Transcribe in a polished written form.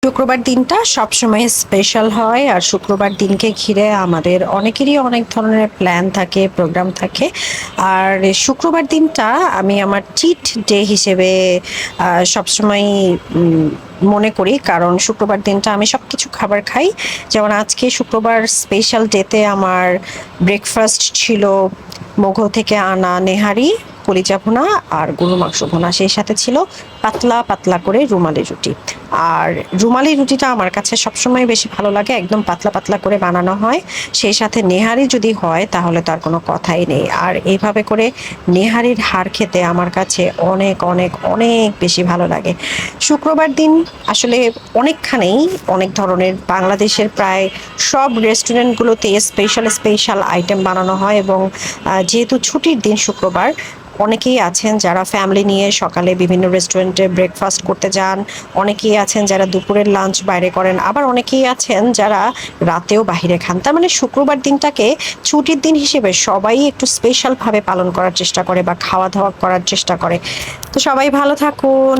শুক্রবার দিনটা সবসময় স্পেশাল হয়, আর শুক্রবার দিনকে ঘিরে আমাদের অনেকেরই অনেক ধরনের প্ল্যান থাকে, প্রোগ্রাম থাকে। আর শুক্রবার দিনটা আমি আমার চিট ডে হিসেবে সবসময় মনে করি, কারণ শুক্রবার দিনটা আমি সব কিছু খাবার খাই। যেমন আজকে শুক্রবার স্পেশাল ডেতে আমার ব্রেকফাস্ট ছিল মোগল থেকে আনা নেহারি, কলিজা ভুনা আর গরুর মাংস ভুনা, সেই সাথে ছিল পাতলা পাতলা করে রুমালি রুটি। আর রুমালি রুটিটা আমার কাছে সবসময় বেশি ভালো লাগে, একদম পাতলা পাতলা করে বানানো হয়। সেই সাথে নেহারি যদি হয় তাহলে তার কোনো কথাই নেই। আর এইভাবে করে নেহারির হাড় খেতে আমার কাছে অনেক অনেক অনেক বেশি ভালো লাগে। শুক্রবার দিন আসলে অনেকখানেই অনেক ধরনের বাংলাদেশের প্রায় সব রেস্টুরেন্টগুলোতে স্পেশাল স্পেশাল আইটেম বানানো হয়, এবং যেহেতু ছুটির দিন শুক্রবার, অনেকেই আছেন যারা ফ্যামিলি নিয়ে সকালে বিভিন্ন রেস্টুরেন্টে ব্রেকফাস্ট করতে যান, অনেকেই আছেন যারা দুপুরের লাঞ্চ বাইরে করেন, আবার অনেকেই আছেন যারা রাতেও বাইরে খান। তার মানে শুক্রবার দিনটাকে ছুটির দিন হিসেবে সবাই একটু স্পেশালভাবে পালন করার চেষ্টা করে বা খাওয়া দাওয়া করার চেষ্টা করে। তো সবাই ভালো থাকুন।